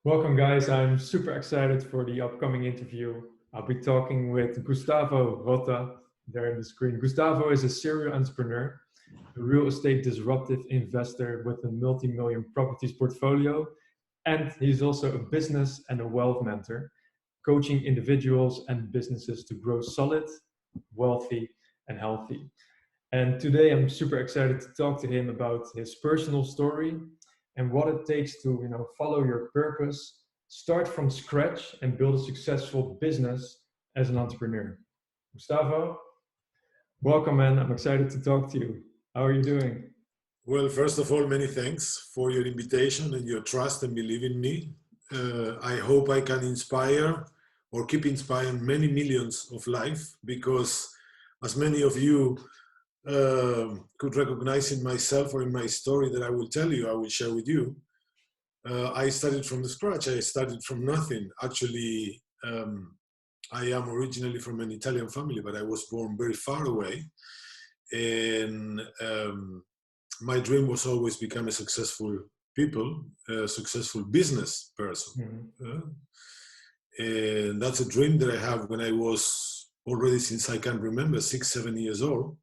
Welcome, guys. I'm super excited for the upcoming interview. I'll be talking with Gustavo Rota there on the screen. Gustavo is a serial entrepreneur, a real estate disruptive investor with a multi-million properties portfolio, and he's also a business and a wealth mentor, coaching individuals and businesses to grow solid, wealthy, and healthy. And today I'm super excited to talk to him about his personal story and what it takes to, follow your purpose, start from scratch and build a successful business as an entrepreneur. Gustavo, welcome, man. I'm excited to talk to you. How are you doing? Well, first of all, many thanks for your invitation and your trust and belief in me. I hope I can inspire or keep inspiring many millions of life, because as many of you could recognize in myself or in my story that I will tell you, I will share with you. I started from the scratch. I started from nothing. Actually, I am originally from an Italian family, but I was born very far away. And my dream was always become a successful successful business person. And that's a dream that I have when I was already, since I can remember, 6, 7 years old.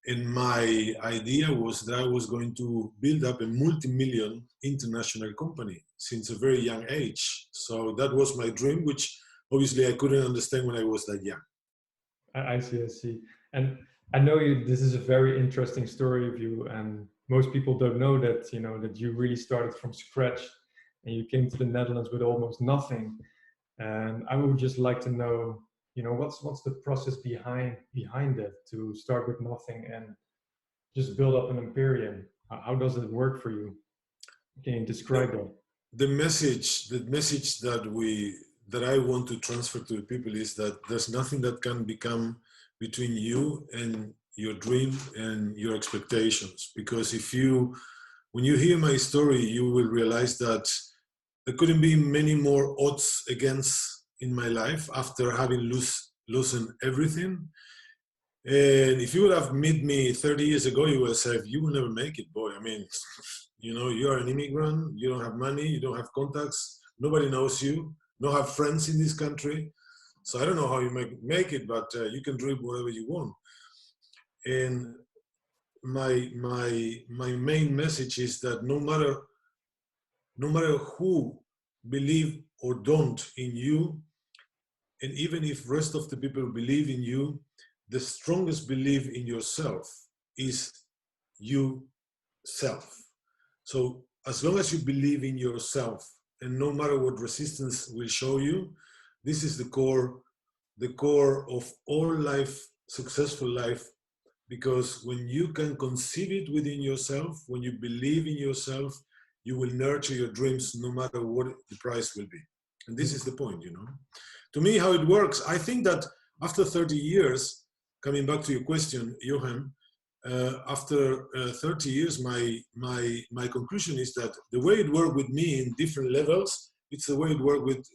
And my idea was that I was going to build up a multi-million international company since a very young age. So that was my dream, which obviously I couldn't understand when I was that young. I see. And I know this is a very interesting story of you, and most people don't know that, that you really started from scratch and you came to the Netherlands with almost nothing. And I would just like to know, what's the process behind that, to start with nothing and just build up an imperium? How does it work for you? Can you describe that? The message that I want to transfer to the people is that there's nothing that can become between you and your dream and your expectations. Because when you hear my story, you will realize that there couldn't be many more odds against in my life after having loosened everything. And if you would have met me 30 years ago, you would have said, you will never make it, boy. I mean, you're an immigrant, you don't have money, you don't have contacts, nobody knows you, don't have friends in this country. So I don't know how you make it, but you can dream whatever you want. And my main message is that no matter who believe or don't in you, and even if rest of the people believe in you, the strongest belief in yourself is you self. So as long as you believe in yourself, and no matter what resistance will show you, this is the core of all life, successful life. Because when you can conceive it within yourself, when you believe in yourself, you will nurture your dreams no matter what the price will be. And this is the point, To me, how it works, I think that after 30 years, coming back to your question, Jochem, after 30 years, my conclusion is that the way it worked with me in different levels, it's the way it worked with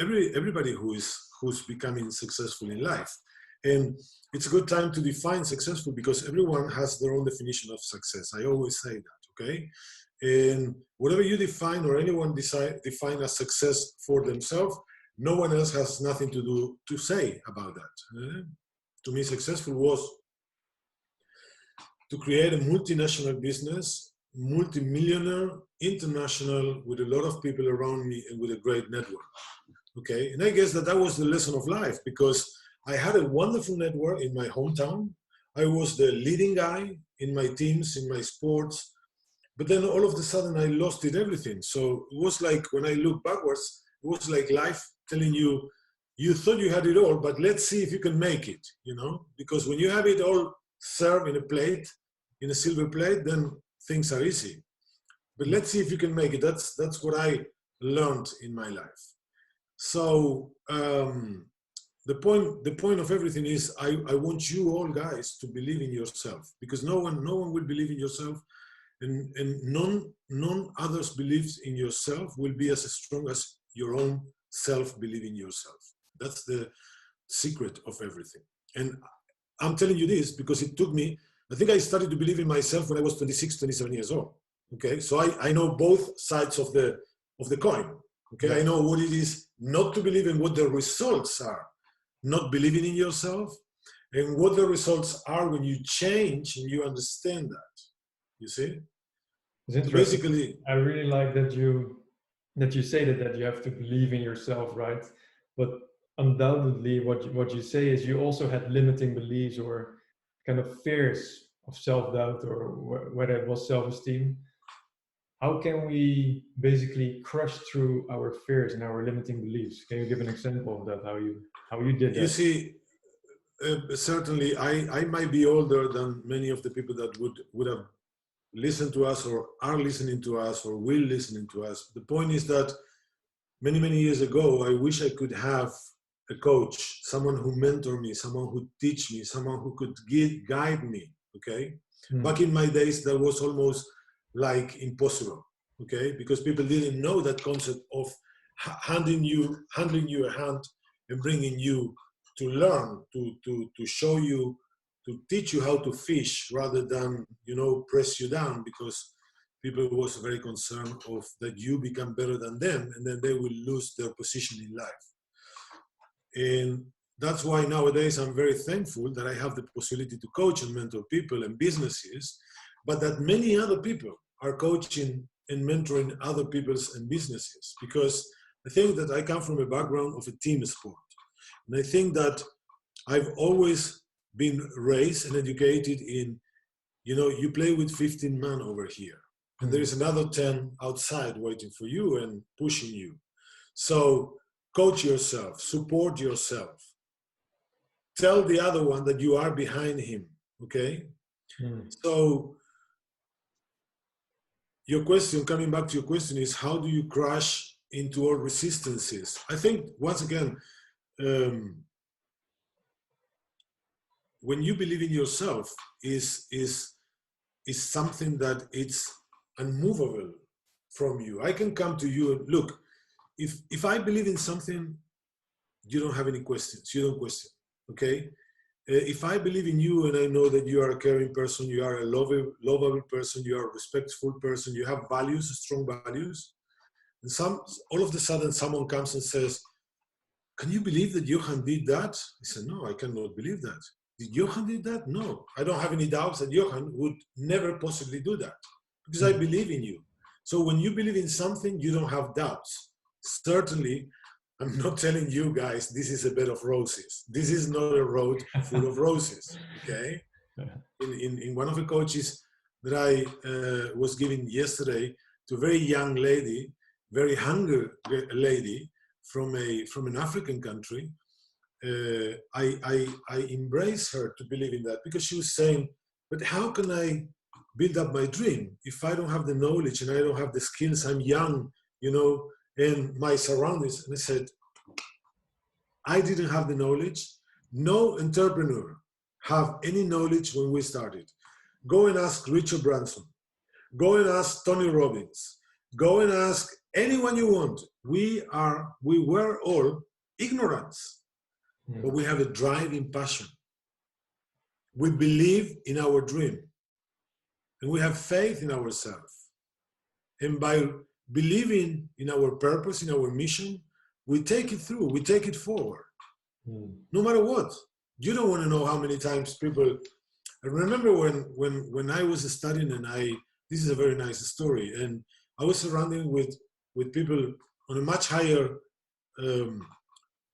everybody who's becoming successful in life. And it's a good time to define successful, because everyone has their own definition of success. I always say that, okay? And whatever you define or anyone define as success for themselves, no one else has nothing to say about that. To me, successful was to create a multinational business, multi-millionaire, international, with a lot of people around me and with a great network. Okay, and I guess that was the lesson of life, because I had a wonderful network in my hometown. I was the leading guy in my teams, in my sports, but then all of a sudden I lost everything. So it was like, when I look backwards, it was like life telling you, you thought you had it all, but let's see if you can make it, because when you have it all served in a plate, in a silver plate, then things are easy. But let's see if you can make it. That's what I learned in my life. So the point of everything is I want you all guys to believe in yourself, because no one will believe in yourself, and none others believes in yourself will be as strong as your own self believe in yourself. That's the secret of everything. And I'm telling you this because it took me, I think I started to believe in myself when I was 26, 27 years old. Okay, so I know both sides of the coin. Okay, Yeah. I know what it is not to believe in what the results are, not believing in yourself, and what the results are when you change and you understand that. You see? It's So interesting. basically, I really like that you say that you have to believe in yourself, right? But undoubtedly, what you say is you also had limiting beliefs or kind of fears of self-doubt or whether it was self-esteem. How can we basically crush through our fears and our limiting beliefs? Can you give an example of that? How you did you that? see, certainly I might be older than many of the people that would have listened to us or are listening to us or will listening to us. The point is that many years ago, I wish I could have a coach, someone who mentor me, someone who teach me, someone who could guide me. Okay, back in my days, that was almost like impossible. Okay, because people didn't know that concept of handing you a hand and bringing you to learn, to show you, to teach you how to fish rather than, you know, press you down, because people was very concerned of that you become better than them and then they will lose their position in life. And that's why nowadays I'm very thankful that I have the possibility to coach and mentor people and businesses, but that many other people are coaching and mentoring other people's and businesses, because I think that I come from a background of a team sport. And I think that I've always been raised and educated in, you know, you play with 15 men over here, and there is another 10 outside waiting for you and pushing you. So coach yourself, support yourself. Tell the other one that you are behind him, okay? So your question, coming back to your question, is how do you crash into all resistances? I think, once again, when you believe in yourself is something that it's unmovable from you. I can come to you and look, if I believe in something, you don't have any questions. You don't question, okay? If I believe in you and I know that you are a caring person, you are a lovable person, you are a respectful person, you have values, strong values, and all of a sudden someone comes and says, can you believe that Jochem did that? I said, no, I cannot believe that. Did Jochem do that? No, I don't have any doubts that Jochem would never possibly do that, because I believe in you. So when you believe in something, you don't have doubts. Certainly, I'm not telling you guys this is a bed of roses. This is not a road full of roses, okay? In one of the coaches that I was giving yesterday to a very young lady, very hungry lady from an African country, I embrace her to believe in that, because she was saying, but how can I build up my dream if I don't have the knowledge and I don't have the skills? I'm young, you know, and my surroundings. And I said, I didn't have the knowledge. No entrepreneur have any knowledge when we started. Go and ask Richard Branson. Go and ask Tony Robbins. Go and ask anyone you want. We were all ignorance. But we have a driving passion. We believe in our dream. And we have faith in ourselves. And by believing in our purpose, in our mission, we take it through, we take it forward. No matter what. You don't want to know how many times people... I remember when I was studying, and this is a very nice story, and I was surrounded with people on a much higher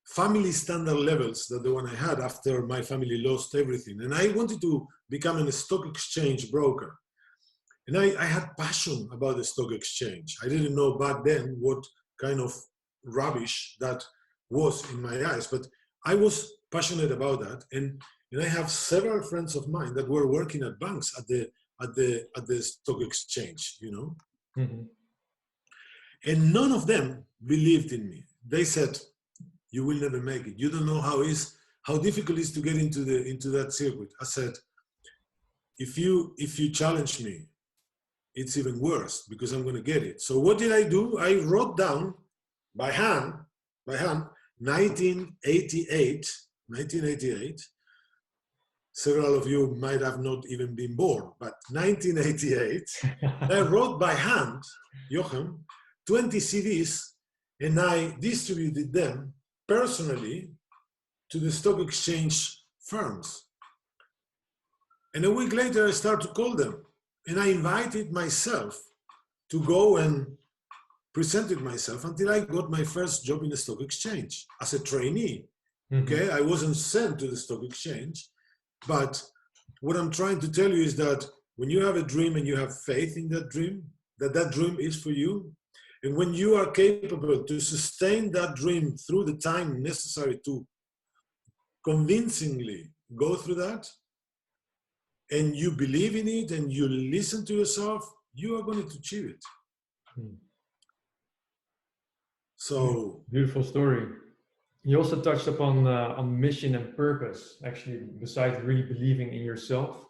family standard levels than the one I had after my family lost everything. And I wanted to become a stock exchange broker. And I had passion about the stock exchange. I didn't know back then what kind of rubbish that was in my eyes, but I was passionate about that. And I have several friends of mine that were working at banks at the stock exchange, you know. And none of them believed in me. They said, you will never make it. You don't know how difficult it is to get into that circuit. I said, if you challenge me, it's even worse, because I'm going to get it. So what did I do? I wrote down by hand, 1988. Several of you might have not even been born, but 1988, I wrote by hand, Jochem, 20 CDs and I distributed them personally to the stock exchange firms. And a week later, I started to call them, and I invited myself to go and presented myself until I got my first job in the stock exchange as a trainee. Okay, I wasn't sent to the stock exchange, but what I'm trying to tell you is that when you have a dream and you have faith in that dream, that dream is for you, and when you are capable to sustain that dream through the time necessary to convincingly go through that, and you believe in it and you listen to yourself, you are going to achieve it. So beautiful story. You also touched upon on mission and purpose. Actually, besides really believing in yourself,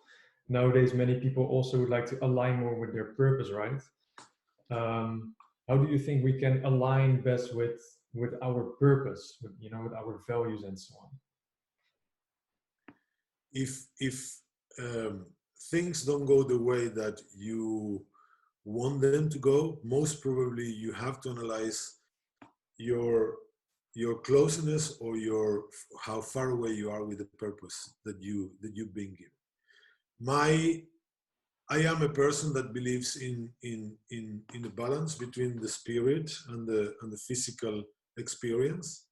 nowadays many people also would like to align more with their purpose, right? How do you think we can align best with our purpose, with, you know, with our values and so on? If things don't go the way that you want them to go, most probably you have to analyze your closeness or how far away you are with the purpose that you've been given. I am a person that believes in a balance between the spirit and the physical experience.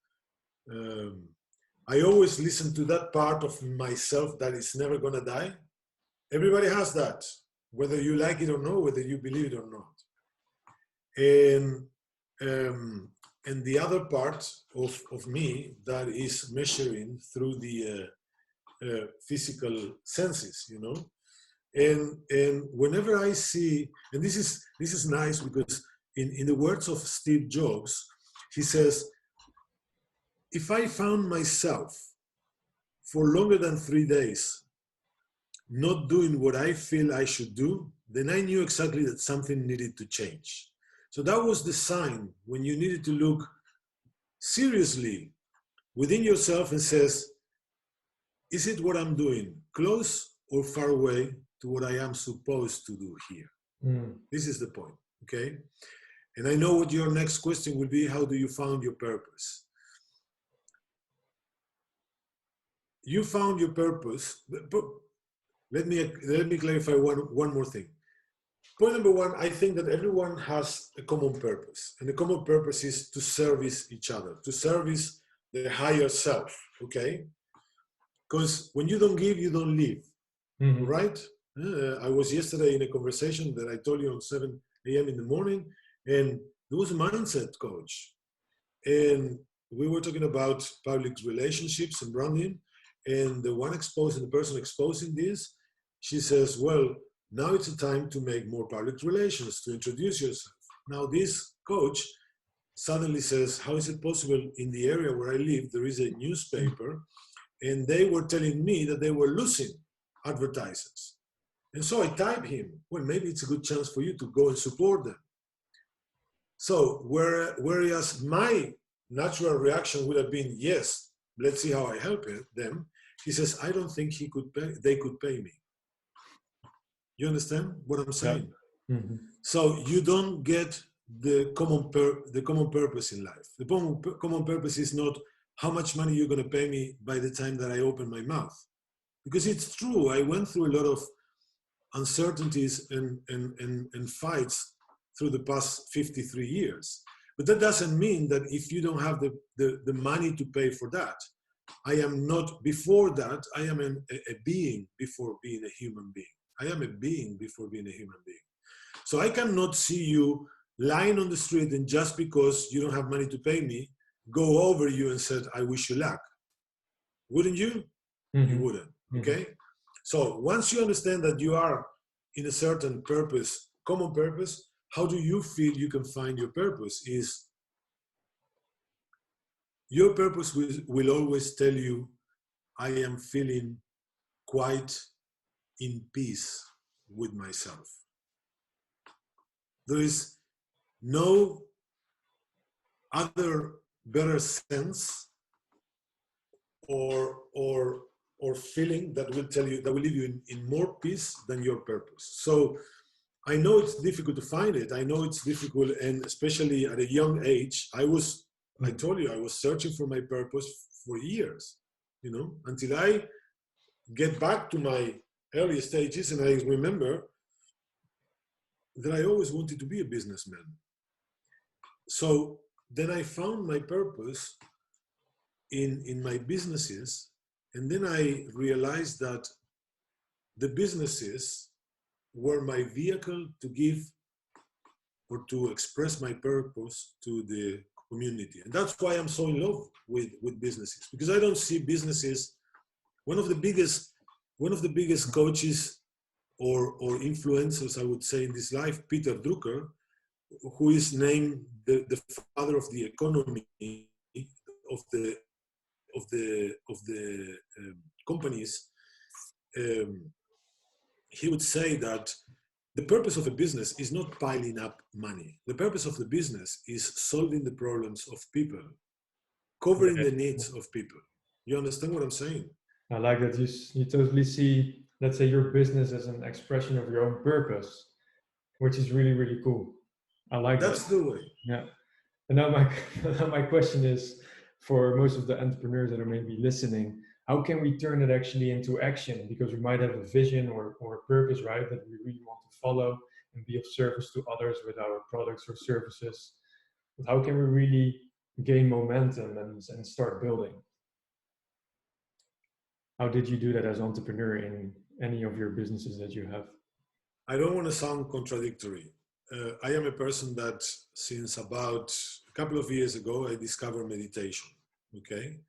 I always listen to that part of myself that is never gonna die. Everybody has that, whether you like it or not, whether you believe it or not. And the other part of me that is measuring through the physical senses, you know. And whenever I see, and this is nice because in the words of Steve Jobs, he says, if I found myself for longer than 3 days not doing what I feel I should do, then I knew exactly that something needed to change. So that was the sign when you needed to look seriously within yourself and says, is it what I'm doing close or far away to what I am supposed to do here? This is the point, okay? And I know what your next question will be, how do you find your purpose? You found your purpose, but let me clarify one more thing. Point number one, I think that everyone has a common purpose, and the common purpose is to service each other, to service the higher self, okay? Because when you don't give, you don't live, right? I was yesterday in a conversation that I told you on 7 a.m. in the morning, and there was a mindset coach. And we were talking about public relationships and branding, and the person exposing this, she says, well, now it's a time to make more public relations, to introduce yourself. Now this coach suddenly says, how is it possible in the area where I live, there is a newspaper, and they were telling me that they were losing advertisers. And so I typed him, well, maybe it's a good chance for you to go and support them. So whereas my natural reaction would have been, yes, let's see how I help them, he says, I don't think they could pay me. You understand what I'm saying? Yeah. So you don't get the common purpose in life. The common purpose is not how much money you're going to pay me by the time that I open my mouth. Because it's true, I went through a lot of uncertainties and fights through the past 53 years. But that doesn't mean that if you don't have the money to pay for that, I am not, before that, I am a being before being a human being. I am a being before being a human being. So I cannot see you lying on the street and just because you don't have money to pay me, go over you and said, I wish you luck. Wouldn't you? You wouldn't, okay? So once you understand that you are in a certain purpose, common purpose, how do you feel you can find your purpose? Is your purpose will always tell you, I am feeling quite in peace with myself. There is no other better sense or feeling that will tell you, that will leave you in more peace than your purpose. So I know it's difficult to find it. I know it's difficult, and especially at a young age, I told you, I was searching for my purpose for years, you know, until I get back to my early stages, and I remember that I always wanted to be a businessman. So then I found my purpose in my businesses, and then I realized that the businesses were my vehicle to give or to express my purpose to the community. And that's why I'm so in love with businesses, because I don't see businesses. One of the biggest coaches or influencers, I would say, in this life, Peter Drucker, who is named the father of the economy of the companies, he would say that the purpose of a business is not piling up money. The purpose of the business is solving the problems of people, covering the needs of people. You understand what I'm saying? I like that you totally see, let's say, your business as an expression of your own purpose, which is really, really cool. I like That's that. the way. Yeah. And now my question is, for most of the entrepreneurs that are maybe listening, how can we turn it actually into action? Because we might have a vision or a purpose, right, that we really want to follow and be of service to others with our products or services. But how can we really gain momentum and start building? How did you do that as an entrepreneur in any of your businesses that you have? I don't want to sound contradictory. I am a person that since about a couple of years ago, I discovered meditation, okay?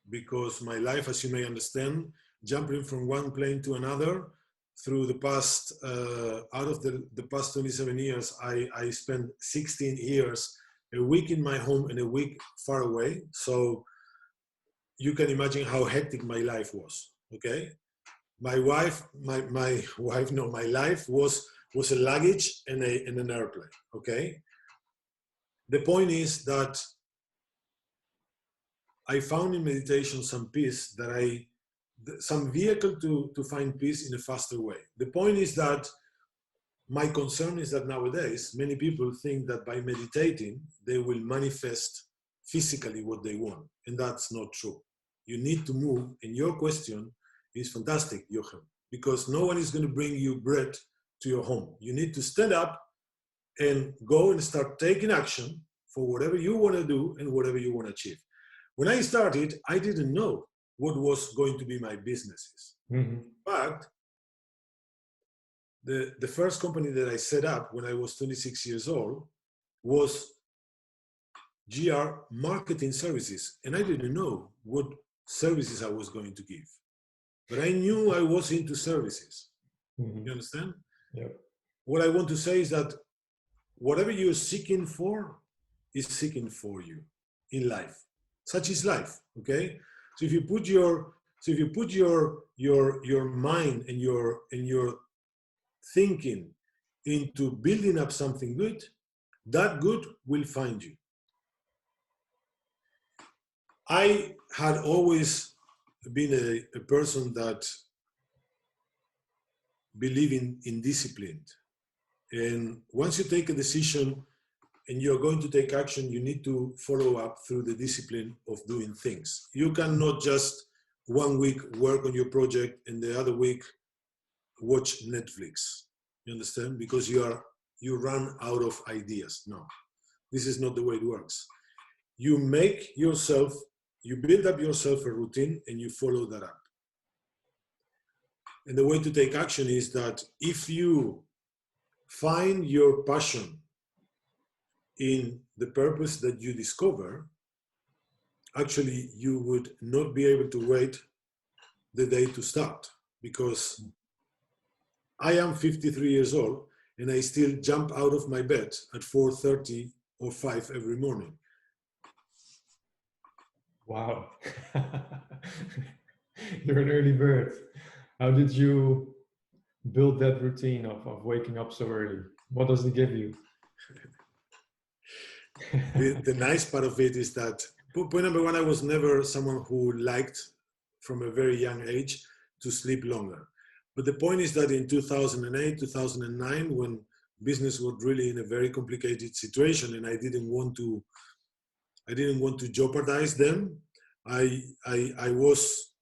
Because my life, as you may understand, jumping from one plane to another, through the past, out of the past 27 years, I spent 16 years, a week in my home and a week far away. So you can imagine how hectic my life was, okay? My life was a luggage and an airplane, okay? The point is that I found in meditation some peace, some vehicle to find peace in a faster way. The point is that my concern is that nowadays, many people think that by meditating, they will manifest physically what they want. And that's not true. You need to move, and your question is fantastic, Jochem, because no one is going to bring you bread to your home. You need to stand up and go and start taking action for whatever you want to do and whatever you want to achieve. When I started, I didn't know what was going to be my businesses. But the first company that I set up when I was 26 years old was GR Marketing Services. And I didn't know what services I was going to give. But I knew I was into services. You understand? Yep. What I want to say is that whatever you're seeking for is seeking for you in life. Such is life, okay? So if you put your mind and your thinking into building up something good, that good will find you. I had always been a person that believed in discipline. And once you take a decision and you're going to take action, you need to follow up through the discipline of doing things. You cannot just 1 week work on your project and the other week watch Netflix. You understand? Because you run out of ideas. No, this is not the way it works. You build up yourself a routine and you follow that up. And the way to take action is that if you find your passion in the purpose that you discover, actually you would not be able to wait the day to start, because I am 53 years old and I still jump out of my bed at 4:30 or 5 every morning. Wow. You're an early bird. How did you build that routine of waking up so early? What does it give you? The nice part of it is that, point number one, I was never someone who liked from a very young age to sleep longer. But the point is that in 2008, 2009, when business was really in a very complicated situation, and I didn't want to jeopardize them. I was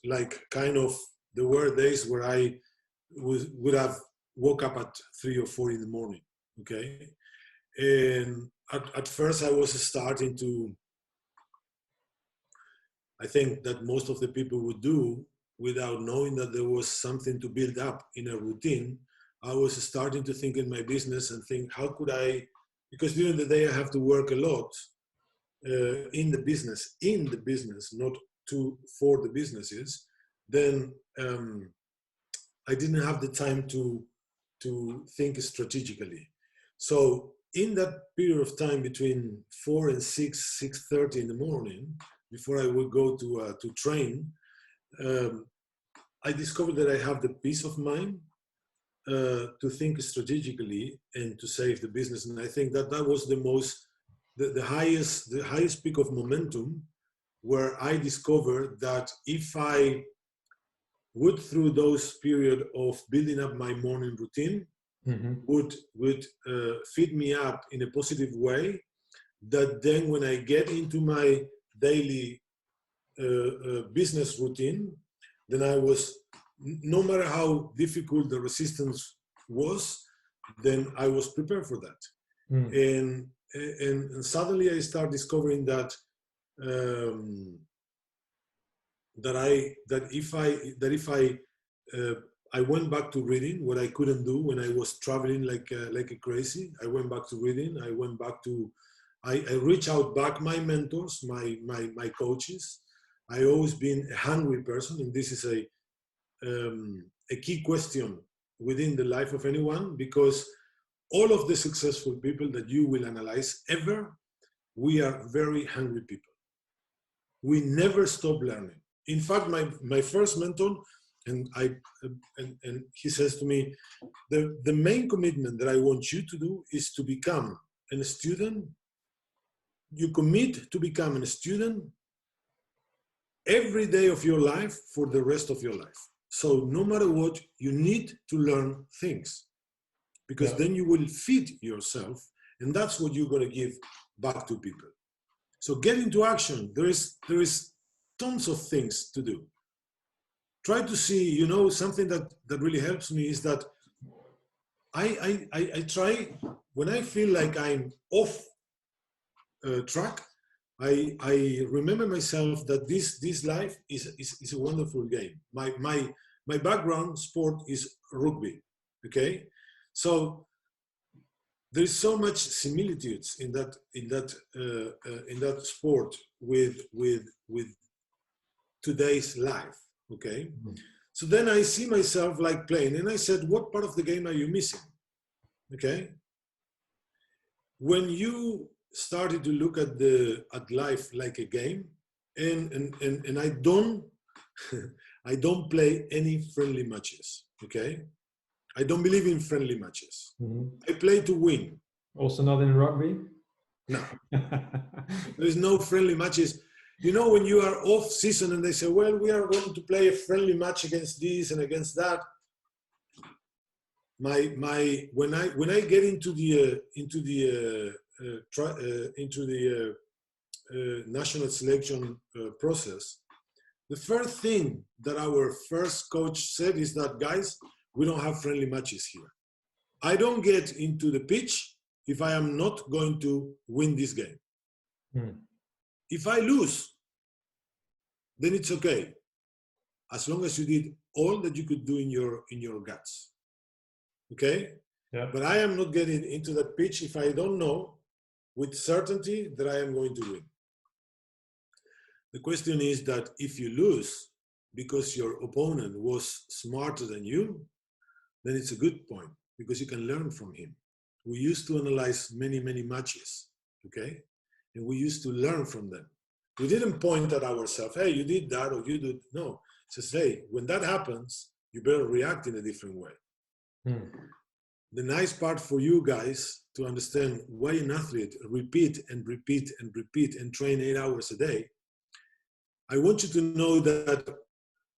like kind of, there were days where I would have woke up at 3 or 4 in the morning. Okay, and at first I was starting to, I think that most of the people would do without knowing that there was something to build up in a routine. I was starting to think in my business and think, how could I, because during the day I have to work a lot in the business, not for the businesses, then I didn't have the time to think strategically. So in that period of time between 4 and 6:30 in the morning, before I would go to train, I discovered that I have the peace of mind to think strategically and to save the business. And I think that that was the highest peak of momentum, where I discovered that if I would, through those period of building up my morning routine, would feed me up in a positive way, that then when I get into my daily business routine, then I was, no matter how difficult the resistance was, then I was prepared for that. And suddenly I start discovering that if I went back to reading, what I couldn't do when I was traveling like a crazy. I went back to reading. I reach out back my mentors, my coaches. I always been a hungry person, and this is a key question within the life of anyone, because all of the successful people that you will analyze ever, we are very hungry people. We never stop learning. In fact, my first mentor, and he says to me, the main commitment that I want you to do is to become a student. You commit to become a student every day of your life for the rest of your life. So no matter what, you need to learn things, because then you will feed yourself, and that's what you're going to give back to people. So get into action. There is tons of things to do. Try to see, something that really helps me is that I try, when I feel like I'm off track, I remember myself that this life is a wonderful game. My background sport is rugby. Okay, so there's so much similitudes in that sport with today's life. Okay, so then I see myself like playing, and I said, what part of the game are you missing? Okay, when you started to look at life like a game, and I don't I don't play any friendly matches. Okay, I don't believe in friendly matches. I play to win. Also not in rugby? No. There's no friendly matches. When you are off season and they say, well, we are going to play a friendly match against this and against that. When I get into the national selection process, the first thing that our first coach said is that, guys, we don't have friendly matches here. I don't get into the pitch if I am not going to win this game. If I lose, then it's okay, as long as you did all that you could do in your guts. Okay? Yeah. But I am not getting into that pitch if I don't know with certainty that I am going to win. The question is that if you lose because your opponent was smarter than you, then it's a good point, because you can learn from him. We used to analyze many matches, okay? And we used to learn from them. We didn't point at ourselves, hey, you did that, or you did, no. It's just, hey, when that happens, you better react in a different way. The nice part for you guys to understand why an athlete repeat and train 8 hours a day, I want you to know that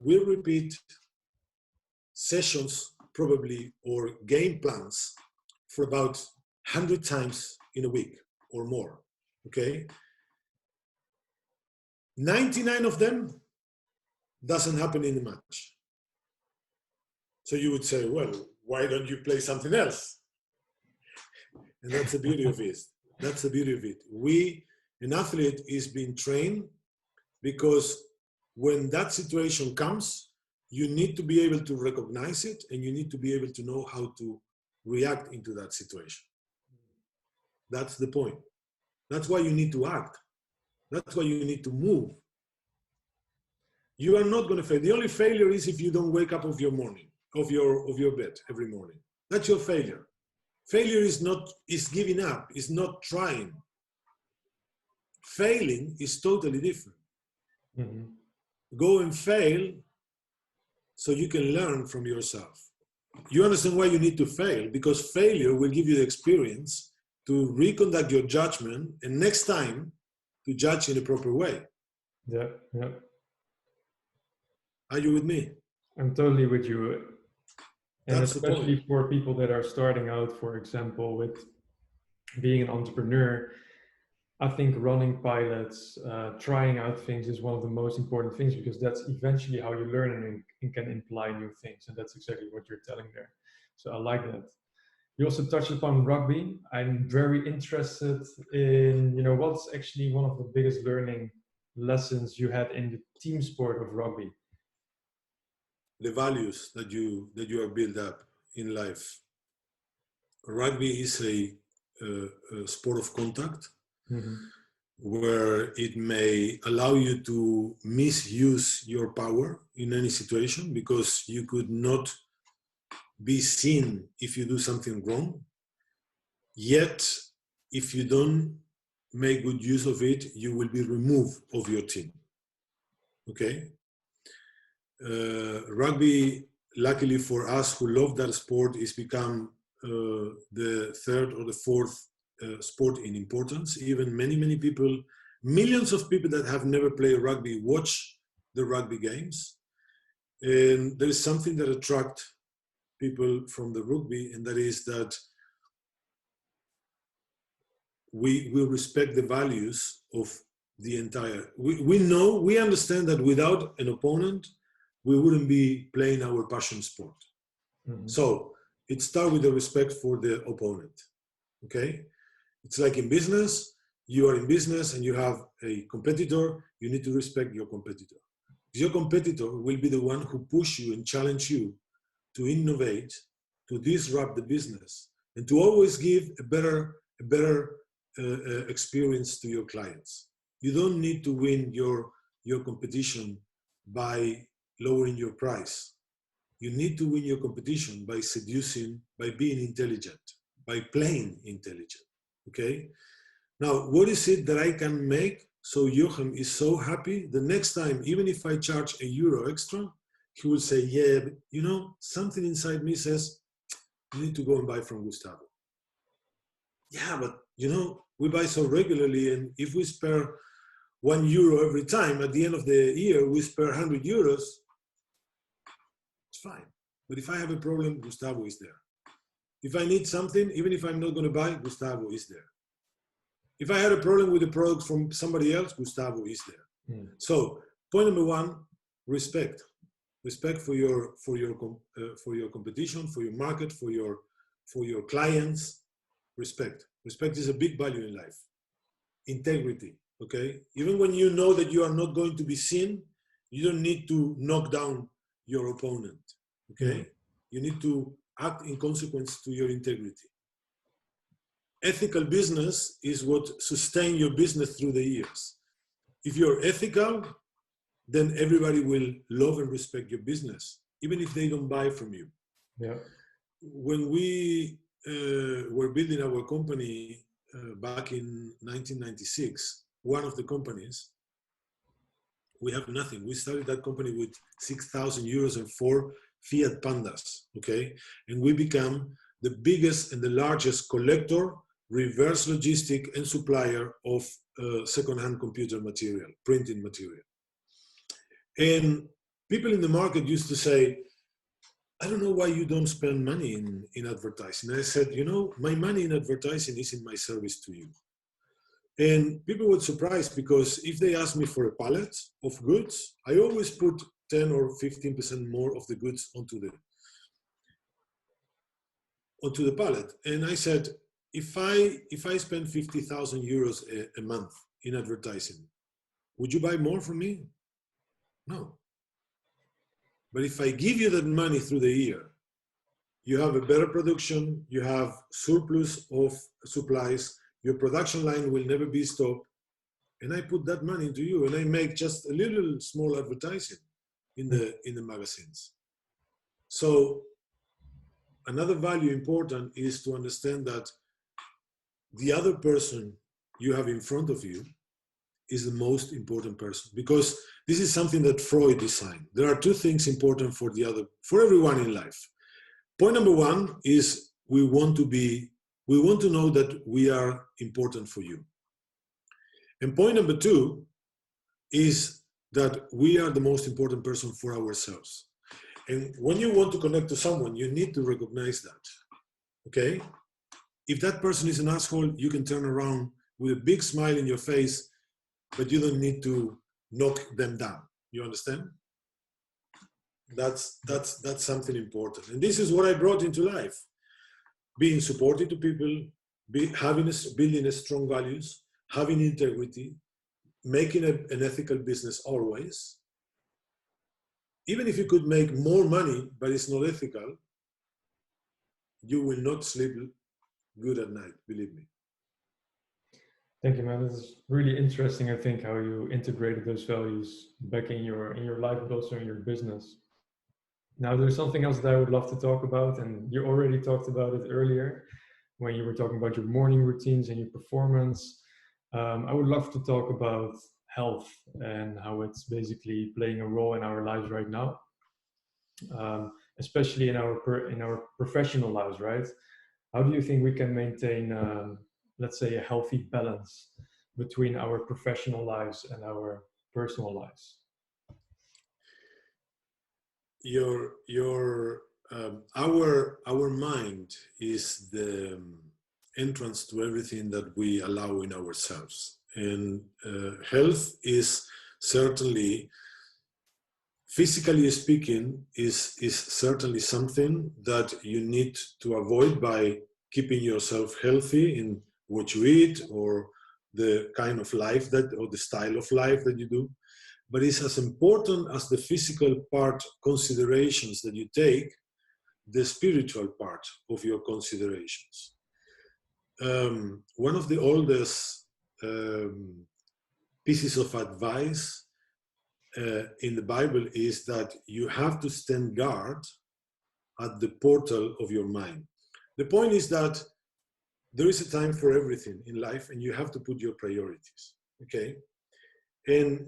we repeat sessions probably, or game plans for about 100 times in a week or more, okay? 99 of them doesn't happen in a match. So you would say, well, why don't you play something else? And that's the beauty of it. That's the beauty of it. An athlete is being trained because when that situation comes, you need to be able to recognize it and you need to be able to know how to react into that situation. That's the point. That's why you need to act. That's why you need to move. You are not going to fail. The only failure is if you don't wake up of your bed every morning. That's your failure. Failure is giving up, is not trying. Failing is totally different. Mm-hmm. Go and fail so you can learn from yourself. You understand why you need to fail? Because failure will give you the experience to reconduct your judgment and next time to judge in a proper way. Yeah, yeah. Are you with me? I'm totally with you. And That's especially for people that are starting out, for example, with being an entrepreneur, I think running pilots, trying out things is one of the most important things because that's eventually how you learn and can imply new things. And that's exactly what you're telling there. So I like that. You also touched upon rugby. I'm very interested in, what's actually one of the biggest learning lessons you had in the team sport of rugby? The values that you are built up in life. Rugby is a sport of contact, mm-hmm. where it may allow you to misuse your power in any situation because you could not be seen if you do something wrong. Yet, if you don't make good use of it, you will be removed of your team. Okay? Rugby, luckily for us who love that sport, is become the third or the fourth sport in importance. Even many people, millions of people that have never played rugby watch the rugby games. And there is something that attracts people from the rugby, and that is that we respect the values of the entire. We understand that without an opponent, we wouldn't be playing our passion sport. Mm-hmm. So it starts with the respect for the opponent. Okay? It's like in business, you are in business and you have a competitor, you need to respect your competitor. Your competitor will be the one who push you and challenge you to innovate, to disrupt the business, and to always give a better experience to your clients. You don't need to win your competition by lowering your price. You need to win your competition by seducing, by being intelligent, by playing intelligent. Okay? Now, what is it that I can make so Jochem is so happy the next time, even if I charge €1 extra, he will say, yeah, but something inside me says, you need to go and buy from Gustavo. Yeah, but we buy so regularly, and if we spare €1 every time, at the end of the year, we spare €100, it's fine. But if I have a problem, Gustavo is there. If I need something, even if I'm not going to buy, Gustavo is there. If I had a problem with a product from somebody else, Gustavo is there. Mm. So, point number one, respect. Respect for your competition, for your market, for your clients. Respect. Respect is a big value in life. Integrity. Okay. Even when you know that you are not going to be seen, you don't need to knock down your opponent. Okay. Mm. You need to act in consequence to your integrity. Ethical business is what sustains your business through the years. If you're ethical, then everybody will love and respect your business, even if they don't buy from you. Yeah. When we were building our company back in 1996, one of the companies, we have nothing. We started that company with €6,000 and 4 Fiat Pandas, okay? And we become the biggest and the largest collector, reverse logistic, and supplier of second-hand computer material, printing material. And people in the market used to say, I don't know why you don't spend money in advertising. And I said, you know, my money in advertising is in my service to you. And people were surprised because if they ask me for a pallet of goods, I always put 10 or 15% more of the goods onto the pallet. And I said, if I spend 50,000 euros a month in advertising, would you buy more from me? No. But if I give you that money through the year, you have a better production, you have surplus of supplies, your production line will never be stopped, and I put that money into you, and I make just a little small advertising in the magazines. So another value important is to understand that the other person you have in front of you is the most important person, because this is something that Freud designed. There are two things important for everyone in life. Point number one is we want to know that we are important for you. And point number two is that we are the most important person for ourselves. And when you want to connect to someone, you need to recognize that, okay? If that person is an asshole, you can turn around with a big smile in your face, but you don't need to knock them down. You understand? That's something important. And this is what I brought into life. Being supportive to people, building strong values, having integrity, making an ethical business always. Even if you could make more money, but it's not ethical, you will not sleep good at night, believe me. Thank you, man. This is really interesting, I think, how you integrated those values back in your life, but also in your business. Now, there's something else that I would love to talk about, and you already talked about it earlier when you were talking about your morning routines and your performance. I would love to talk about health and how it's basically playing a role in our lives right now, especially in our professional lives, right? How do you think we can maintain, let's say, a healthy balance between our professional lives and our personal lives? Our mind is the entrance to everything that we allow in ourselves, and health is certainly, physically speaking, is certainly something that you need to avoid by keeping yourself healthy in what you eat or the kind of life or the style of life that you do. But it's as important as the physical part considerations that you take, the spiritual part of your considerations. One of the oldest pieces of advice in the Bible is that you have to stand guard at the portal of your mind. The point is that there is a time for everything in life, and you have to put your priorities, okay? And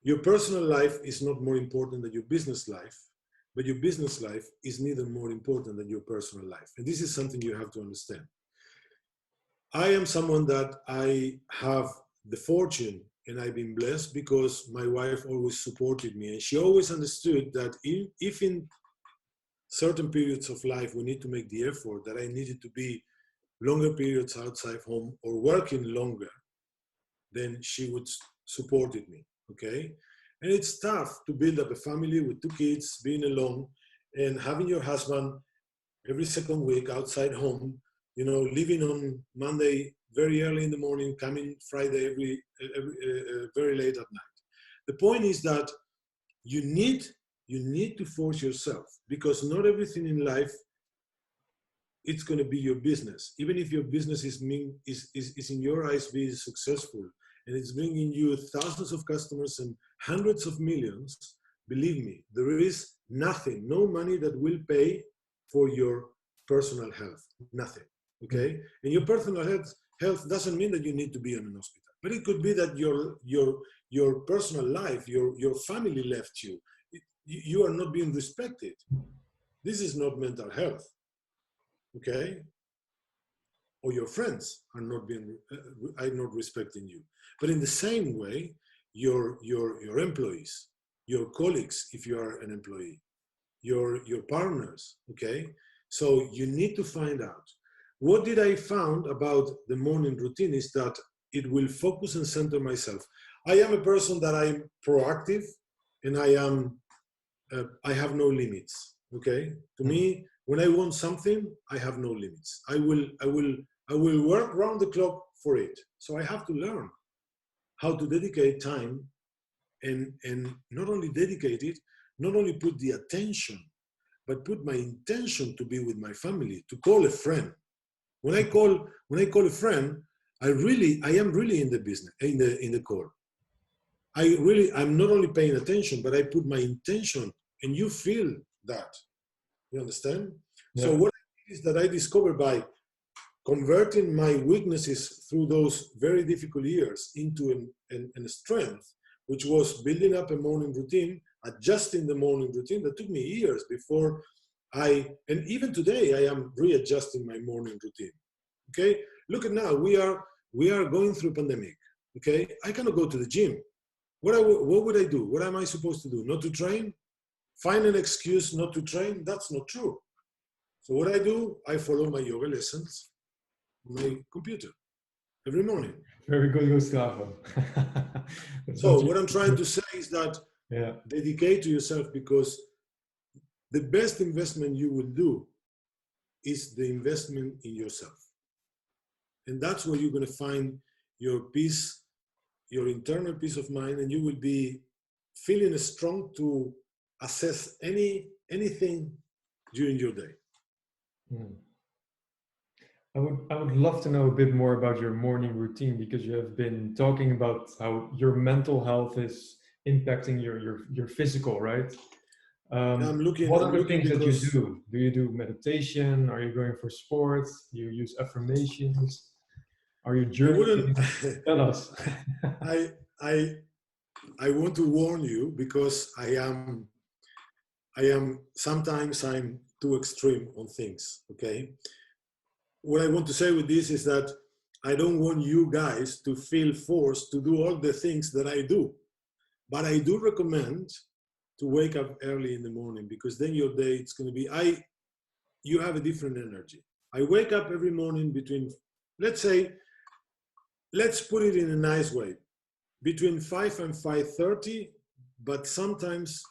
your personal life is not more important than your business life, but your business life is neither more important than your personal life. And this is something you have to understand. I am someone that I have the fortune, and I've been blessed because my wife always supported me, and she always understood that if in certain periods of life we need to make the effort, that I needed to be longer periods outside home or working longer, then she would support me, okay? And it's tough to build up a family with 2 kids, being alone, and having your husband every second week outside home, you know, leaving on Monday very early in the morning, coming Friday very late at night. The point is that you need to force yourself, because not everything in life it's going to be your business. Even if your business is in your eyes being successful and it's bringing you thousands of customers and hundreds of millions, believe me, there is nothing, no money that will pay for your personal health, nothing, okay? And your personal health doesn't mean that you need to be in an hospital, but it could be that your personal life, your family left you. You are not being respected. This is not mental health. Okay, or your friends are not respecting you. But in the same way, your employees, your colleagues, if you are an employee, your partners, okay? So you need to find out. What did I found about the morning routine is that it will focus and center myself. I am a person that I'm proactive, and I have no limits, okay? To me, when I want something, I have no limits. I will work round the clock for it. So I have to learn how to dedicate time, and not only dedicate it, not only put the attention, but put my intention to be with my family, to call a friend. When I call a friend, I am really in the business, in the call. I'm not only paying attention, but I put my intention, and you feel that. You understand? Yeah. So what is that I discovered by converting my weaknesses through those very difficult years into a strength, which was building up a morning routine, adjusting the morning routine. That took me years before and even today, I am readjusting my morning routine. Okay, look at now, we are going through pandemic. Okay, I cannot go to the gym. What would I do? What am I supposed to do? Not to train? Find an excuse not to train? That's not true. So what I do, I follow my yoga lessons on my computer every morning. Very good, Gustavo. So what I'm trying to say is that dedicate to yourself, because the best investment you will do is the investment in yourself. And that's where you're going to find your peace, your internal peace of mind, and you will be feeling strong to assess anything during your day. I would love to know a bit more about your morning routine, because you have been talking about how your mental health is impacting your physical, right? What are the things that you do? Do you do meditation? Are you going for sports? Do you use affirmations? Are you journaling? Tell us. I want to warn you, because I am sometimes I'm too extreme on things. Okay. What I want to say with this is that I don't want you guys to feel forced to do all the things that I do, but I do recommend to wake up early in the morning, because then your day, it's going to be, you have a different energy. I wake up every morning between, let's put it in a nice way, between 5 and 5:30, but sometimes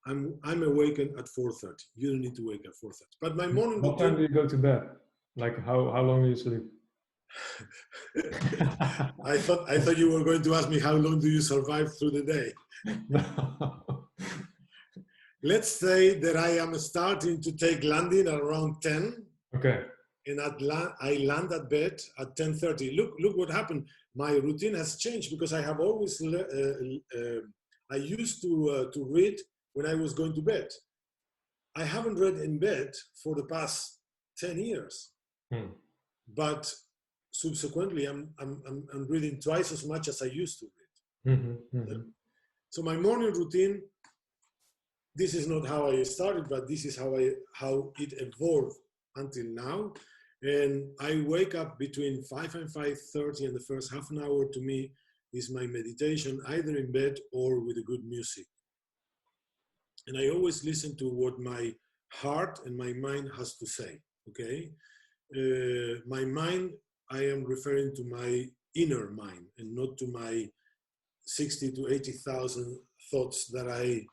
I'm awakened at 4:30. You don't need to wake up 4:30. But my morning routine. What time do you go to bed? Like how long do you sleep? I thought you were going to ask me how long do you survive through the day. No. Let's say that I am starting to take landing at around 10. Okay. And I land at bed at 10:30. Look what happened. My routine has changed, because I have always I used to read when I was going to bed. I haven't read in bed for the past 10 years. But subsequently, I'm reading twice as much as I used to read. So my morning routine, this is not how I started, but this is how it evolved until now. And I wake up between 5 and 5:30, and the first half an hour to me is my meditation, either in bed or with a good music. And I always listen to what my heart and my mind has to say, okay? My mind, I am referring to my inner mind, and not to my 60 to 80,000 thoughts that I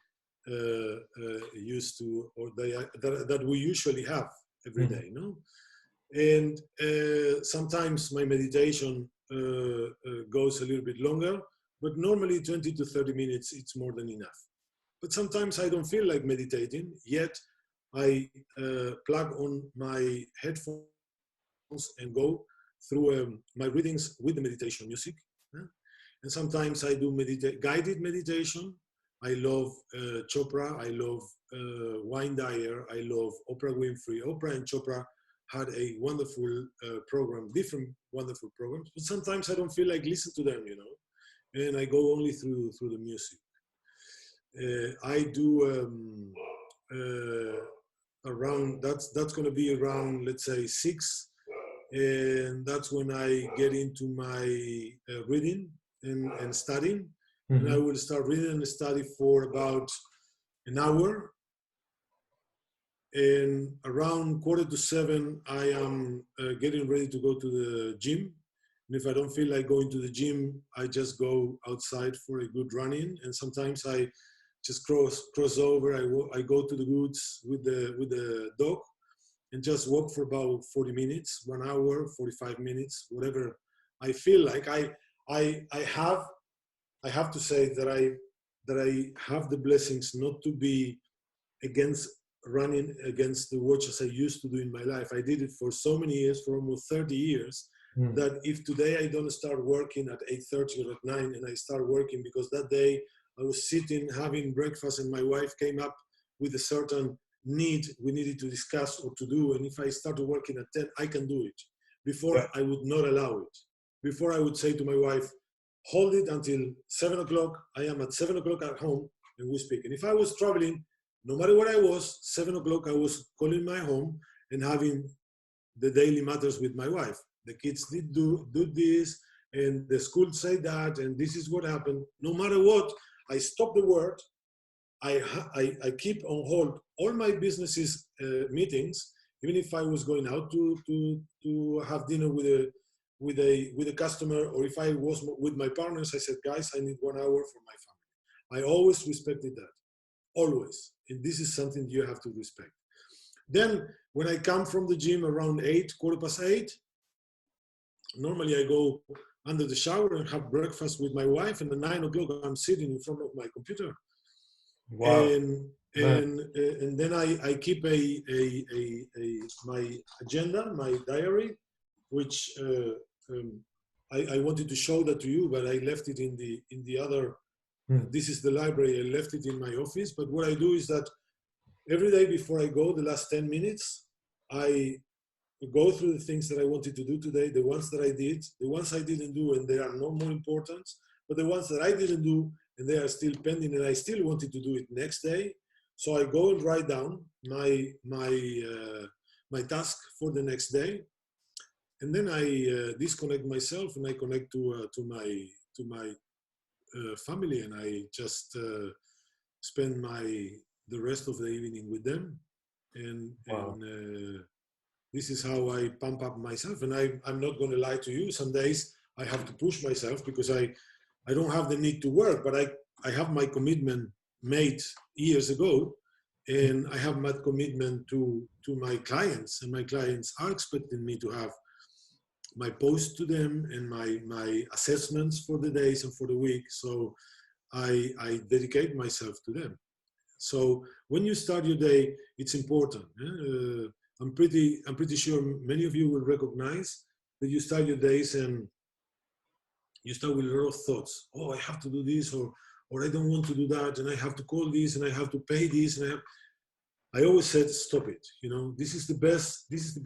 used to, or that we usually have every day, no? And sometimes my meditation goes a little bit longer, but normally 20 to 30 minutes, it's more than enough. But sometimes I don't feel like meditating, yet I plug on my headphones and go through my readings with the meditation music. And sometimes I do guided meditation. I love Chopra, I love Wayne Dyer, I love Oprah Winfrey. Oprah and Chopra had a wonderful program, different wonderful programs, but sometimes I don't feel like listening to them, you know, and I go only through the music. I do around, that's going to be around, let's say 6, and that's when I get into my reading and studying. And I will start reading and study for about an hour, And around 6:45, I am getting ready to go to the gym. And if I don't feel like going to the gym, I just go outside for a good running. And sometimes I just cross over. I go to the woods with the dog and just walk for about 40 minutes, 1 hour, 45 minutes, whatever I feel like. I have to say that I have the blessings not to be running against the watch as I used to do in my life. I did it for so many years, for almost 30 years, that if today I don't start working at 8:30 or at 9 and I start working because that day I was sitting having breakfast and my wife came up with a certain need we needed to discuss or to do, and if I started working at 10, I can do it. Before, Yeah. I would not allow it. Before, I would say to my wife, hold it until 7 o'clock. I am at 7 o'clock at home and we speak. And if I was traveling, no matter where I was, 7 o'clock I was calling my home and having the daily matters with my wife. The kids did do this, and the school said that, and this is what happened. No matter what, I stop the work. I keep on hold all my businesses meetings, even if I was going out to have dinner with a customer, or if I was with my partners. I said, guys, I need 1 hour for my family. I always respected that, always, and this is something you have to respect. Then when I come from the gym around 8, 8:15, normally I go under the shower and have breakfast with my wife, and at 9 o'clock I'm sitting in front of my computer. Wow. And then I keep my agenda, my diary, which I wanted to show that to you, but I left it in the other. This is the library. I left it in my office. But what I do is that every day before I go, the last 10 minutes, I go through the things that I wanted to do today, the ones that I did, the ones I didn't do, and they are no more important, but the ones that I didn't do and they are still pending and I still wanted to do it next day. So I go and write down my task for the next day, and then I disconnect myself and I connect to my family, and I just spend the rest of the evening with them, and Wow. this is how I pump up myself. And I'm not going to lie to you. Some days I have to push myself because I don't have the need to work, but I have my commitment made years ago, and I have my commitment to my clients, and my clients are expecting me to have my post to them and my assessments for the days and for the week. So I dedicate myself to them. So when you start your day, it's important. I'm pretty sure many of you will recognize that you start your days and you start with a lot of thoughts. Oh, I have to do this, or I don't want to do that, and I have to call this, and I have to pay this, and I always said, stop it. You know, this is the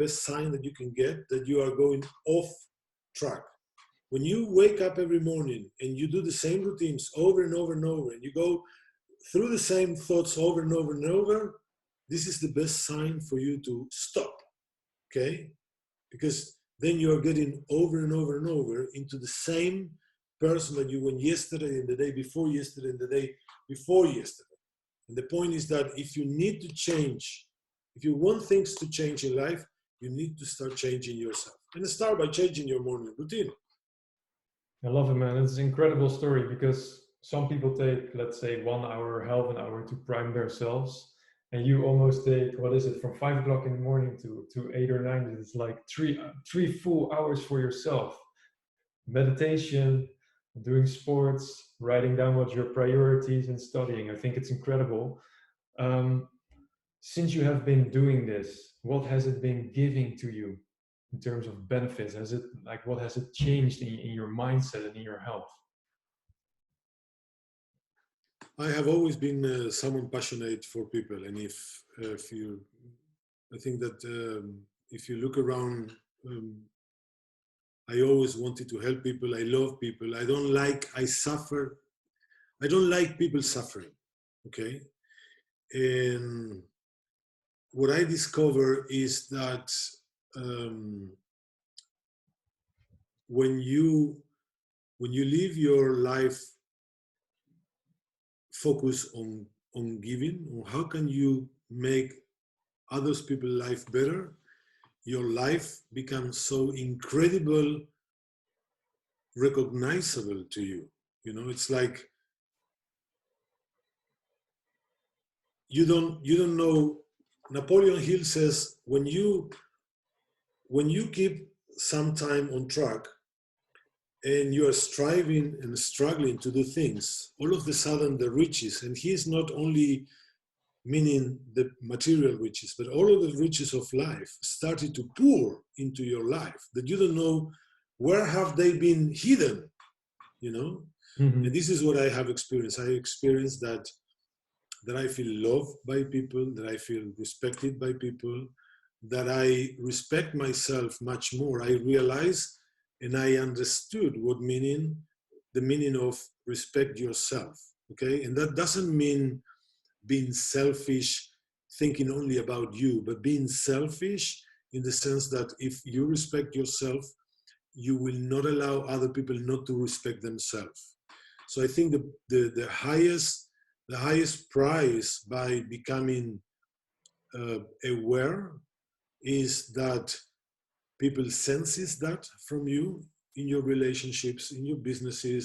best sign that you can get that you are going off track. When you wake up every morning and you do the same routines over and over and over, and you go through the same thoughts over and over and over, this is the best sign for you to stop, okay? Because then you are getting over and over and over into the same person that you went yesterday and the day before yesterday and the day before yesterday. And the point is that if you need to change, if you want things to change in life, you need to start changing yourself. And start by changing your morning routine. I love it, man. It's an incredible story because some people take, let's say, 1 hour, half an hour to prime themselves. And you almost take, what is it, from 5 o'clock in the morning to 8 or 9. It's like three full hours for yourself. Meditation, doing sports, writing down what your priorities and studying. I think it's incredible. Since you have been doing this, what has it been giving to you in terms of benefits? What has it changed in your mindset and in your health? I have always been someone passionate for people, and I think that if you look around, I always wanted to help people. I love people. I don't like people suffering. Okay, and what I discover is that when you live your life focus on giving, on how can you make others people's life better, your life becomes so incredible, recognizable to you. You know, it's like you don't know. Napoleon Hill says when you keep some time on track and you are striving and struggling to do things, all of a sudden the riches, and he is not only meaning the material riches, but all of the riches of life started to pour into your life that you don't know where have they been hidden, you know? Mm-hmm. And this is what I have experienced. I experienced that I feel loved by people, that I feel respected by people, that I respect myself much more. I realized and I understood the meaning of respect yourself, okay? And that doesn't mean being selfish, thinking only about you, but being selfish in the sense that if you respect yourself, you will not allow other people not to respect themselves. So I think the highest prize by becoming aware is that people senses that from you in your relationships, in your businesses,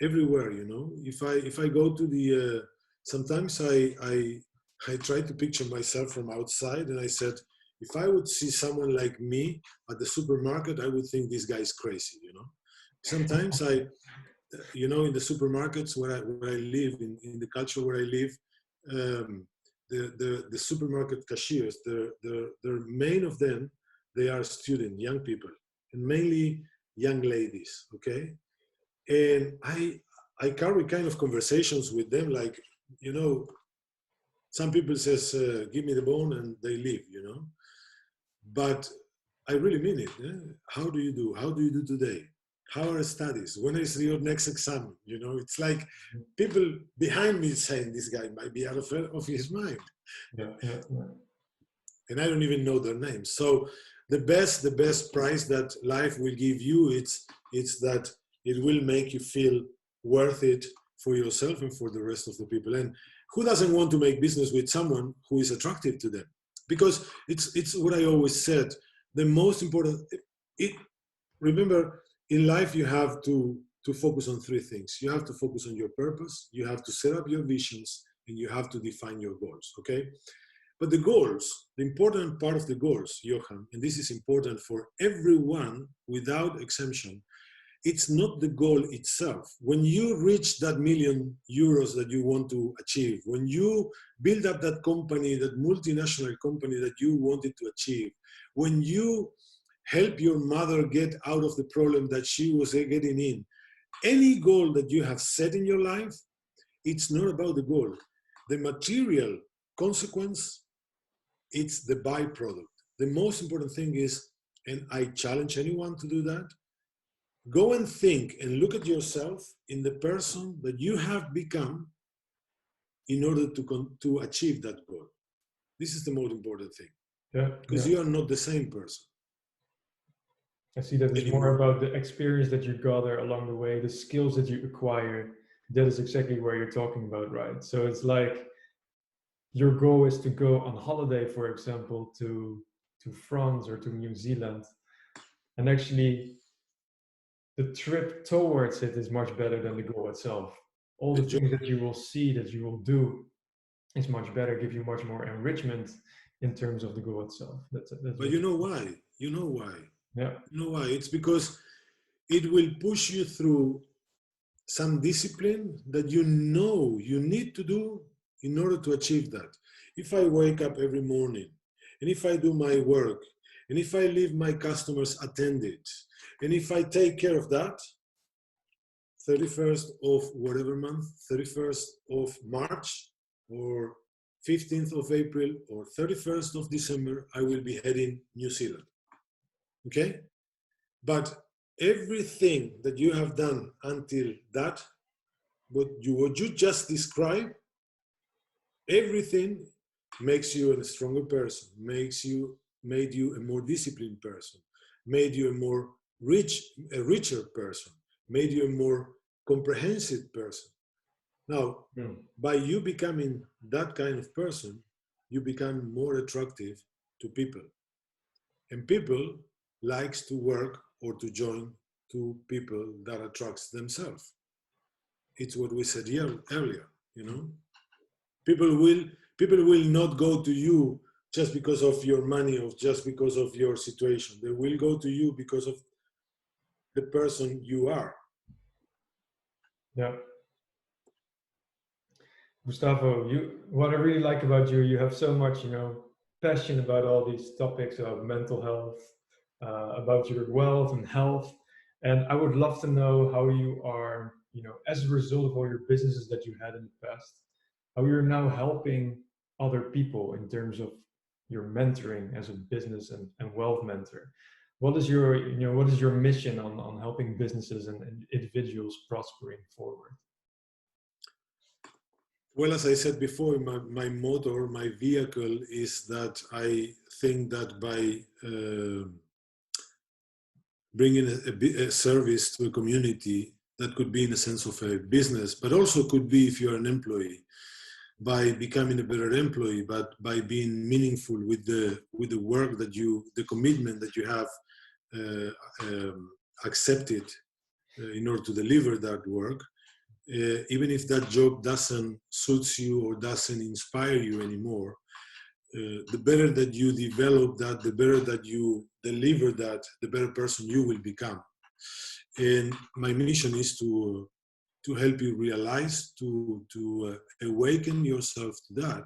everywhere. You know, if I go to the sometimes I try to picture myself from outside, and I said, if I would see someone like me at the supermarket, I would think this guy is crazy. You know, sometimes you know, in the supermarkets where I live, in the culture where I live, the supermarket cashiers, the main of them, they are student, young people, and mainly young ladies, okay? And I carry kind of conversations with them, like, you know, some people says, give me the bone, and they leave, you know? But I really mean it. How do you do? How do you do today? How are studies? When is your next exam? You know, it's like people behind me saying this guy might be out of his mind. Yeah. And I don't even know their names. So the best prize that life will give you, it's that it will make you feel worth it for yourself and for the rest of the people. And who doesn't want to make business with someone who is attractive to them? Because it's what I always said. The most important, remember, in life you have to focus on three things. You have to focus on your purpose, you have to set up your visions, and you have to define your goals, okay? But the goals, the important part of the goals, Jochem, and this is important for everyone without exemption, it's not the goal itself. When you reach that €1,000,000 that you want to achieve, when you build up that company, that multinational company that you wanted to achieve, when you help your mother get out of the problem that she was getting in, any goal that you have set in your life, it's not about the goal. The material consequence, it's the byproduct. The most important thing is, and I challenge anyone to do that, go and think and look at yourself in the person that you have become in order to achieve that goal. This is the most important thing. Yeah. Because you are not the same person. I see that it's anymore. more about the experience that you gather along the way, the skills that you acquire. That is exactly where you're talking about, right? So it's like your goal is to go on holiday, for example, to France or to New Zealand. And actually, the trip towards it is much better than the goal itself. All the things that you will see, that you will do, is much better, give you much more enrichment in terms of the goal itself. That's but you know why? You know why? Yeah. You know why? It's because it will push you through some discipline that you know you need to do in order to achieve that. If I wake up every morning, and if I do my work, and if I leave my customers attended, and if I take care of that, 31st of whatever month, 31st of March, or 15th of April, or 31st of December, I will be heading New Zealand. Okay? But everything that you have done until that, what you just described, everything makes you a stronger person, made you a more disciplined person, made you a richer person, made you a more comprehensive person. Now, by you becoming that kind of person, you become more attractive to people. And people likes to work or to join to people that attracts themselves. It's what we said earlier, you know. People will not go to you just because of your money or just because of your situation. They will go to you because of the person you are. Yeah. Gustavo, what I really like about you, you have so much, passion about all these topics of mental health, about your wealth and health. And I would love to know how you are, as a result of all your businesses that you had in the past, how you're now helping other people in terms of your mentoring as a business and wealth mentor. What is your mission on helping businesses and individuals prospering forward? Well, as I said before, my motor, my vehicle is that I think that by bringing a service to a community, that could be in a sense of a business, but also could be if you're an employee, by becoming a better employee, but by being meaningful with the work that the commitment that you have accepted in order to deliver that work. Even if that job doesn't suit you or doesn't inspire you anymore, the better that you develop that, the better that you deliver that, the better person you will become. And my mission is to help you realize, to awaken yourself to that,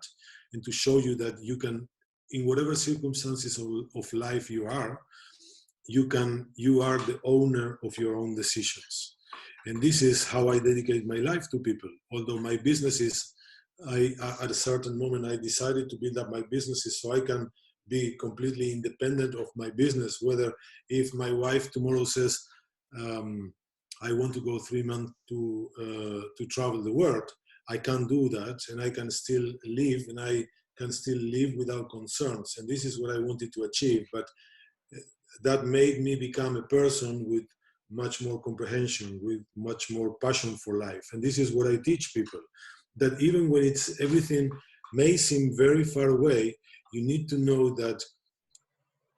and to show you that you can, in whatever circumstances of life you are the owner of your own decisions. And this is how I dedicate my life to people. Although my businesses, at a certain moment, I decided to build up my businesses so I can be completely independent of my business. Whether if my wife tomorrow says, I want to go 3 months to travel the world, I can do that, and I can still live, and I can still live without concerns. And this is what I wanted to achieve. But that made me become a person with much more comprehension, with much more passion for life. And this is what I teach people, that even when everything may seem very far away, you need to know that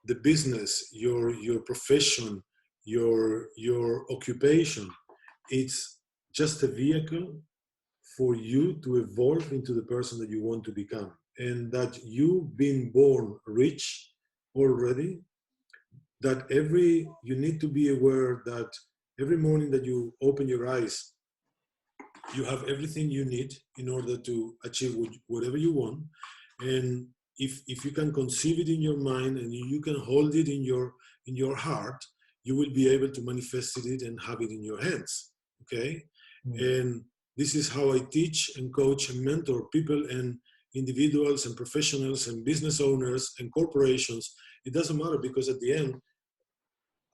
the business, your profession, your occupation, it's just a vehicle for you to evolve into the person that you want to become. And that you being born rich already, that you need to be aware that every morning that you open your eyes, you have everything you need in order to achieve whatever you want. And if you can conceive it in your mind and you can hold it in your heart, you will be able to manifest it and have it in your hands. Okay? And this is how I teach and coach and mentor people and individuals and professionals and business owners and corporations. It doesn't matter, because at the end,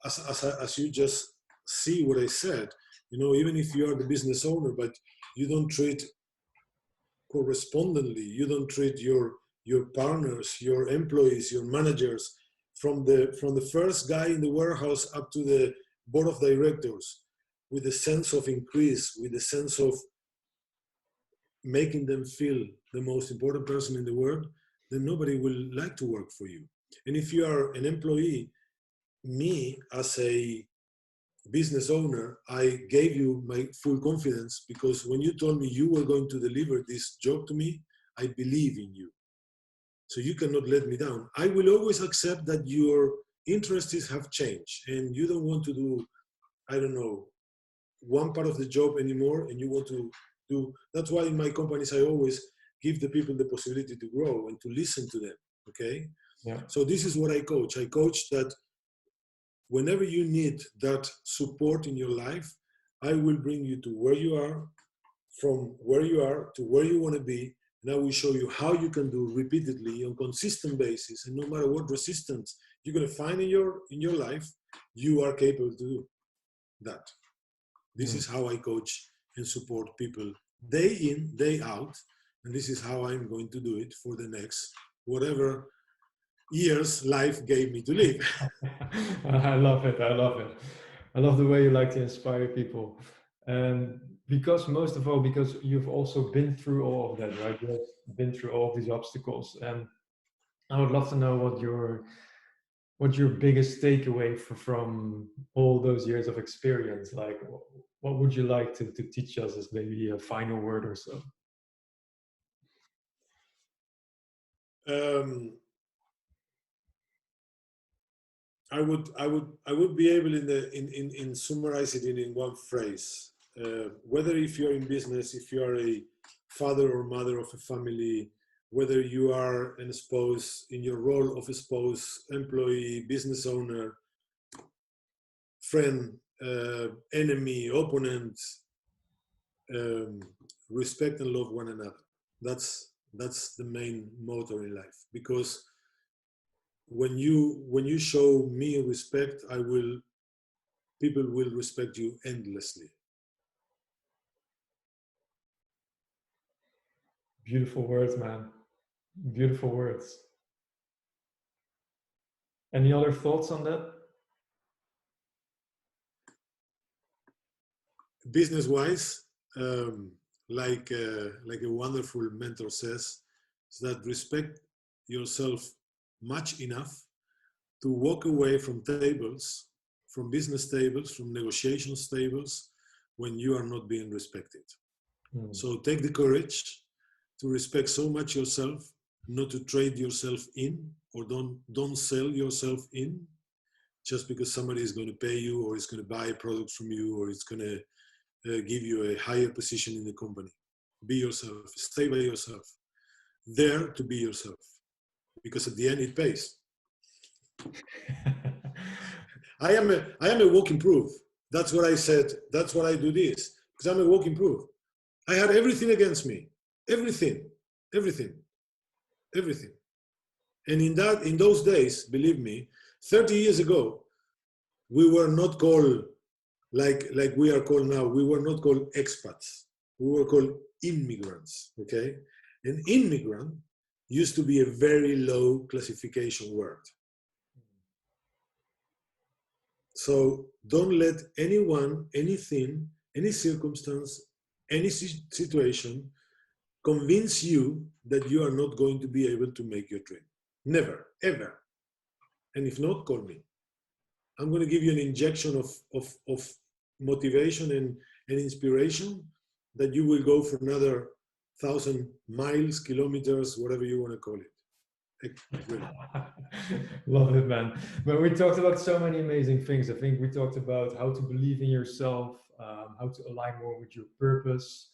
as you just see what I said, even if you are the business owner, but you don't treat correspondingly, you don't treat your partners, your employees, your managers, from the first guy in the warehouse up to the board of directors, with a sense of increase, with a sense of making them feel the most important person in the world, then nobody will like to work for you. And if you are an employee, me as a business owner, I gave you my full confidence, because when you told me you were going to deliver this job to me, I believe in you. So you cannot let me down. I will always accept that your interests have changed and you don't want to do, I don't know, one part of the job anymore, and you want to do. That's why in my companies I always give the people the possibility to grow and to listen to them. Okay? Yeah. So this is what I coach. I coach that whenever you need that support in your life, I will bring you to where you are, from where you are to where you want to be, and I will show you how you can do repeatedly on consistent basis. And no matter what resistance you're going to find in your life, you are capable to do that. This is how I coach and support people day in, day out, and this is how I'm going to do it for the next whatever years life gave me to live. I love it. I love it. I love the way you like to inspire people. And Because most of all, because you've also been through all of that, right? You've been through all of these obstacles, and I would love to know what your biggest takeaway from all those years of experience. Like, what would you like to teach us as maybe a final word or so? I would be able in summarize it in one phrase. Whether if you're in business, if you are a father or mother of a family, whether you are an spouse, in your role of a spouse, employee, business owner, friend, enemy, opponent, respect and love one another. That's the main motto in life. Because when you show me respect, people will respect you endlessly. Beautiful words, man. Beautiful words. Any other thoughts on that? Business-wise, like a wonderful mentor says, is that respect yourself much enough to walk away from tables, from business tables, from negotiation tables, when you are not being respected. So take the courage to respect so much yourself, not to trade yourself in, or don't sell yourself in just because somebody is going to pay you, or is going to buy products from you, or it's going to give you a higher position in the company. Be yourself. Stay by yourself. Dare to be yourself, because at the end it pays. I am a walking proof. That's what I said. That's what I do this, because I'm a walking proof. I had everything against me. Everything. And in those days, believe me, 30 years ago, we were not called like we are called now. We were not called expats. We were called immigrants, okay? An immigrant used to be a very low classification word. So don't let anyone, anything, any circumstance, any situation convince you that you are not going to be able to make your dream. Never, ever. And if not, call me. I'm going to give you an injection of motivation and inspiration that you will go for another 1,000 miles, kilometers, whatever you want to call it. Love it, man. But we talked about so many amazing things. I think we talked about how to believe in yourself, how to align more with your purpose,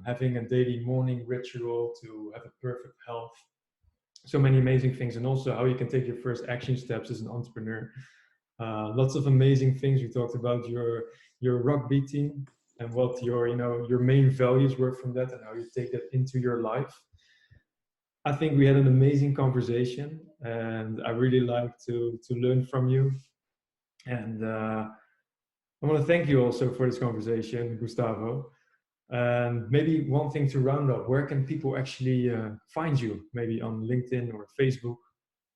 having a daily morning ritual to have a perfect health. So many amazing things, and also how you can take your first action steps as an entrepreneur. Lots of amazing things. We talked about your rugby team and what your main values were from that, and how you take that into your life. I think we had an amazing conversation, and I really like to learn from you. And I want to thank you also for this conversation, Gustavo. And maybe one thing to round up: where can people actually find you? Maybe on LinkedIn or Facebook,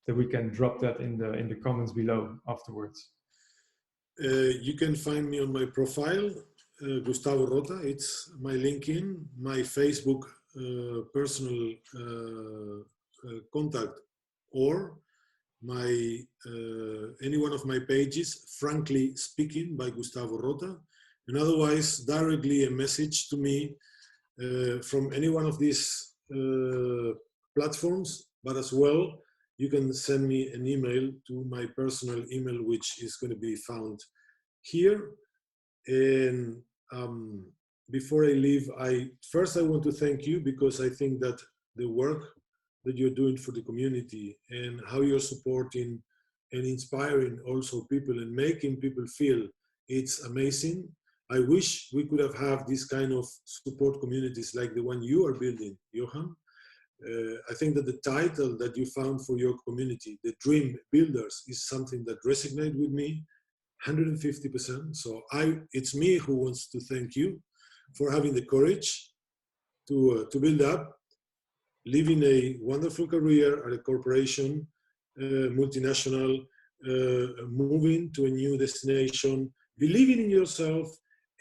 that we can drop that in the comments below afterwards. You can find me on my profile, Gustavo Rota. It's my LinkedIn, my Facebook personal contact, or my any one of my pages, Frankly Speaking by Gustavo Rota, and otherwise directly a message to me from any one of these platforms, but as well you can send me an email to my personal email, which is going to be found here. And before I leave, I want to thank you, because I think that the work that you're doing for the community and how you're supporting and inspiring also people and making people feel, it's amazing. I wish we could have this kind of support communities like the one you are building, Jochem. I think that the title that you found for your community, the Dreambuildrs, is something that resonates with me 150%. So it's me who wants to thank you for having the courage to build up, living a wonderful career at a corporation, multinational, moving to a new destination, believing in yourself,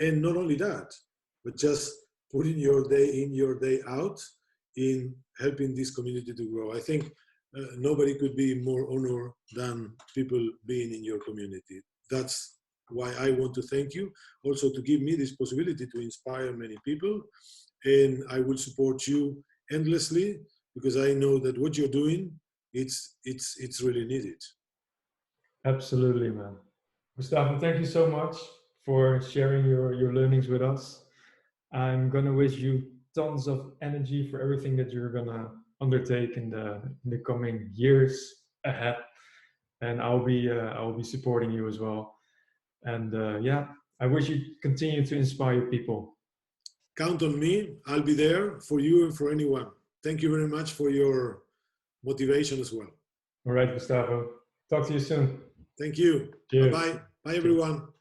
and not only that, but just putting your day in, your day out in helping this community to grow. I think nobody could be more honored than people being in your community. That's why I want to thank you, also to give me this possibility to inspire many people. And I will support you endlessly, because I know that what you're doing, it's really needed. Absolutely, man. Gustavo, thank you so much for sharing your learnings with us. I'm gonna wish you tons of energy for everything that you're gonna undertake in the coming years ahead, and I'll be supporting you as well. And yeah, I wish you continue to inspire people. Count on me. I'll be there for you and for anyone. Thank you very much for your motivation as well. All right, Gustavo. Talk to you soon. Thank you. Cheers. Bye-bye. Bye, everyone.